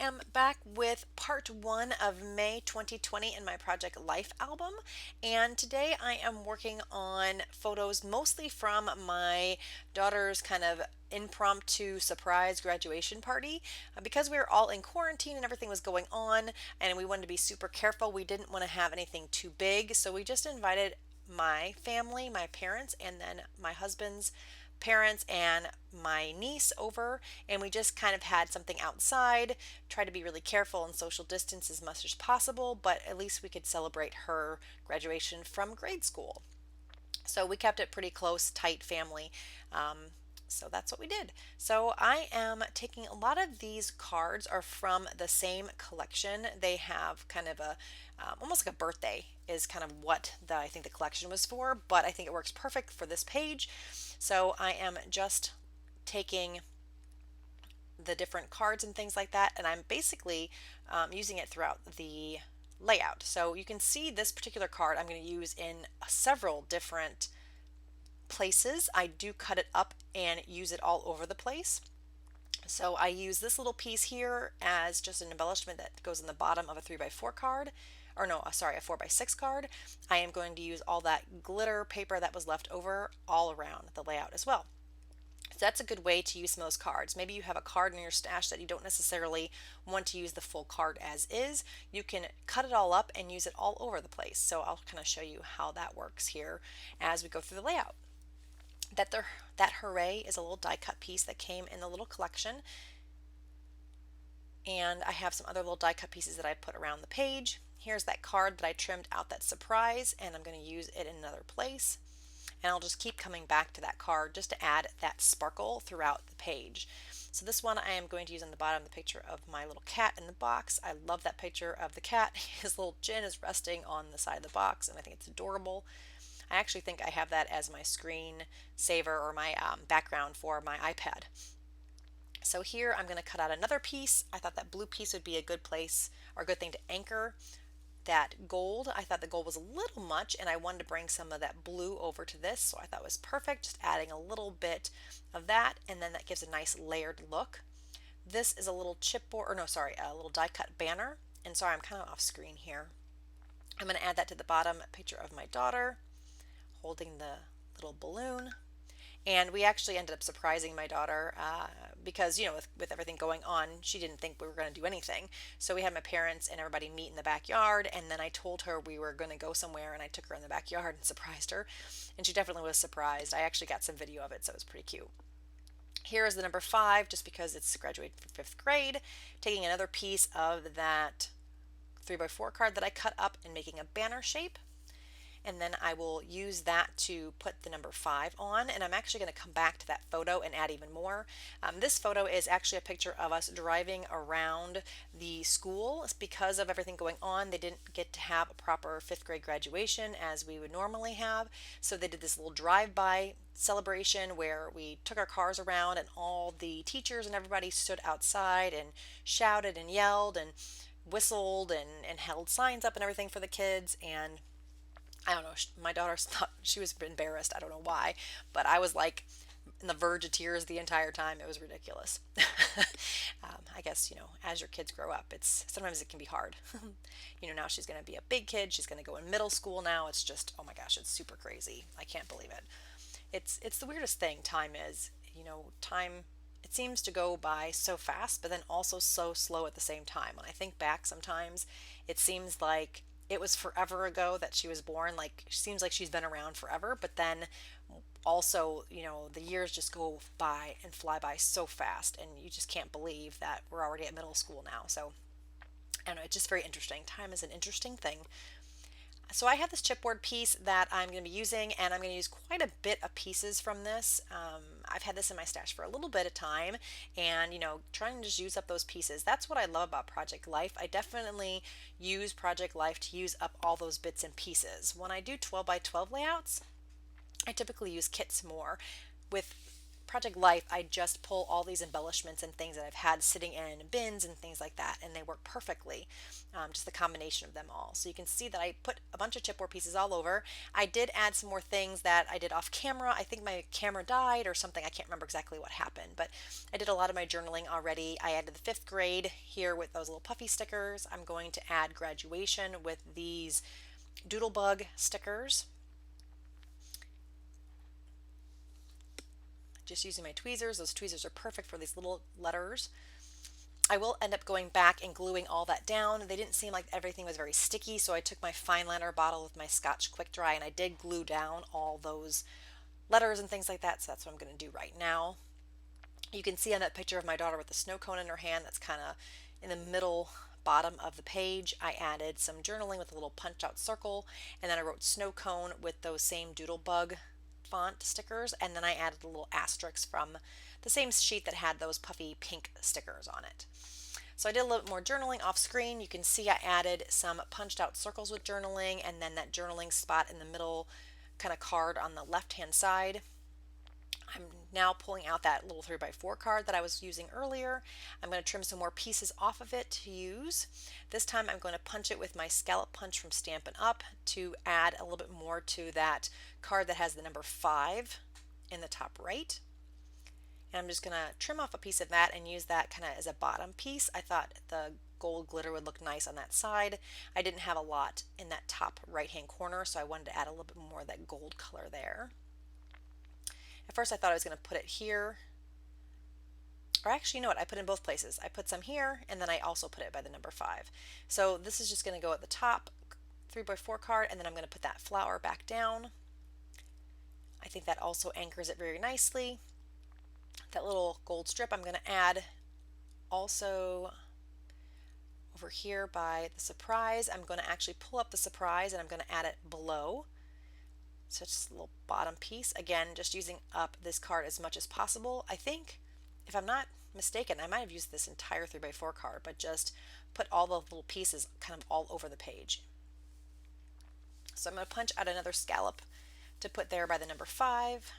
am back with part one of May 2020 in my Project Life album, and today I am working on photos mostly from my daughter's kind of impromptu surprise graduation party. Because we were all in quarantine and everything was going on, and we wanted to be super careful, we didn't want to have anything too big, so we just invited my family, my parents, and then my husband's parents and my niece over, and we just kind of had something outside, try to be really careful and social distance as much as possible, but at least we could celebrate her graduation from grade school. So we kept it pretty close, tight family. Um, so that's what we did. So I am taking a lot of these cards are from the same collection. They have kind of a almost like a birthday is kind of what I think the collection was for, but I think it works perfect for this page. So I am just taking the different cards and things like that, and I'm basically using it throughout the layout. So you can see this particular card I'm going to use in several different places. I do cut it up and use it all over the place. So I use this little piece here as just an embellishment that goes in the bottom of a 3x4 card, or no, sorry, a 4x6 card. I am going to use all that glitter paper that was left over all around the layout as well. So that's a good way to use some of those cards. Maybe you have a card in your stash that you don't necessarily want to use the full card as is. You can cut it all up and use it all over the place. So I'll kind of show you how that works here as we go through the layout. That hooray is a little die cut piece that came in the little collection, and I have some other little die cut pieces that I put around the page. Here's that card that I trimmed out that surprise, and I'm going to use it in another place, and I'll just keep coming back to that card just to add that sparkle throughout the page. So this one I am going to use on the bottom, the picture of my little cat in the box. I love that picture of the cat. His little chin is resting on the side of the box, and I think it's adorable. I actually think I have that as my screen saver or my background for my iPad. So here I'm going to cut out another piece. I thought that blue piece would be a good place or a good thing to anchor that gold. I thought the gold was a little much and I wanted to bring some of that blue over to this, so I thought it was perfect, just adding a little bit of that, and then that gives a nice layered look. This is a little chipboard, or no, sorry, a little die cut banner, and sorry, I'm kind of off screen here. I'm going to add that to the bottom, picture of my daughter holding the little balloon. And we actually ended up surprising my daughter because, with everything going on, she didn't think we were going to do anything. So we had my parents and everybody meet in the backyard. And then I told her we were going to go somewhere, and I took her in the backyard and surprised her. And she definitely was surprised. I actually got some video of it, so it was pretty cute. Here is the number 5, just because it's graduating from 5th grade. Taking another piece of that 3x4 card that I cut up and making a banner shape. And then I will use that to put the number 5 on, and I'm actually going to come back to that photo and add even more. This photo is actually a picture of us driving around the school. It's because of everything going on, they didn't get to have a proper 5th grade graduation as we would normally have, so they did this little drive-by celebration where we took our cars around and all the teachers and everybody stood outside and shouted and yelled and whistled and held signs up and everything for the kids. And I don't know, my daughter thought she was embarrassed. I don't know why, but I was like in the verge of tears the entire time. It was ridiculous. I guess, as your kids grow up, sometimes it can be hard. Now she's going to be a big kid. She's going to go in middle school now. It's just, oh my gosh, it's super crazy. I can't believe it. It's the weirdest thing, time is. Time, it seems to go by so fast, but then also so slow at the same time. When I think back sometimes, it seems like it was forever ago that she was born. Like, it seems like she's been around forever, but then also, the years just go by and fly by so fast, and you just can't believe that we're already at middle school now. So I don't know, it's just very interesting. Time is an interesting thing. So I have this chipboard piece that I'm going to be using, and I'm going to use quite a bit of pieces from this. I've had this in my stash for a little bit of time, and trying to just use up those pieces. That's what I love about Project Life. I definitely use Project Life to use up all those bits and pieces. When I do 12 by 12 layouts, I typically use kits more. With Project Life, I just pull all these embellishments and things that I've had sitting in bins and things like that, and they work perfectly, just the combination of them all. So you can see that I put a bunch of chipboard pieces all over. I did add some more things that I did off camera. I think my camera died or something. I can't remember exactly what happened, but I did a lot of my journaling already. I added the 5th grade here with those little puffy stickers. I'm going to add graduation with these Doodlebug stickers. Just using my tweezers. Those tweezers are perfect for these little letters. I will end up going back and gluing all that down. They didn't seem like everything was very sticky, so I took my fine liner bottle with my Scotch Quick Dry and I did glue down all those letters and things like that, so that's what I'm going to do right now. You can see on that picture of my daughter with the snow cone in her hand, that's kind of in the middle bottom of the page. I added some journaling with a little punch out circle, and then I wrote snow cone with those same Doodlebug font stickers, and then I added a little asterisk from the same sheet that had those puffy pink stickers on it. So I did a little bit more journaling off screen. You can see I added some punched out circles with journaling, and then that journaling spot in the middle kind of card on the left hand side. I'm now pulling out that little 3x4 card that I was using earlier. I'm going to trim some more pieces off of it to use. This time I'm going to punch it with my scallop punch from Stampin' Up! To add a little bit more to that card that has the number 5 in the top right. And I'm just going to trim off a piece of that and use that kind of as a bottom piece. I thought the gold glitter would look nice on that side. I didn't have a lot in that top right hand corner, so I wanted to add a little bit more of that gold color there. At first I thought I was going to put it here, or actually, you know what, I put it in both places. I put some here, and then I also put it by the number 5. So this is just going to go at the top 3x4 card, and then I'm going to put that flower back down. I think that also anchors it very nicely. That little gold strip I'm going to add also over here by the surprise. I'm going to actually pull up the surprise and I'm going to add it below. So just a little bottom piece. Again, just using up this card as much as possible. I think, if I'm not mistaken, I might have used this entire 3x4 card, but just put all the little pieces kind of all over the page. So I'm going to punch out another scallop to put there by the number 5.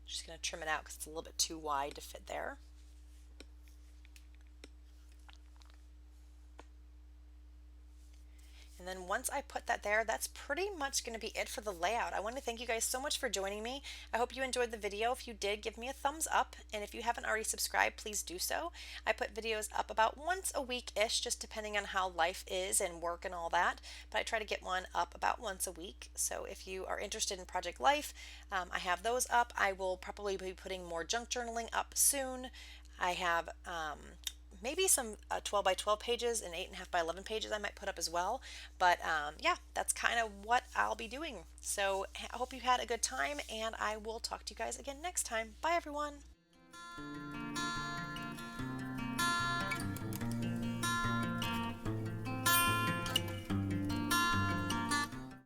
Just going to trim it out because it's a little bit too wide to fit there. And then once I put that there, that's pretty much going to be it for the layout. I want to thank you guys so much for joining me. I hope you enjoyed the video. If you did, give me a thumbs up. And if you haven't already subscribed, please do so. I put videos up about once a week-ish, just depending on how life is and work and all that. But I try to get one up about once a week. So if you are interested in Project Life, I have those up. I will probably be putting more junk journaling up soon. I have maybe some 12 by 12 pages and 8.5 by 11 pages I might put up as well. But yeah, that's kind of what I'll be doing. So I hope you had a good time, and I will talk to you guys again next time. Bye, everyone.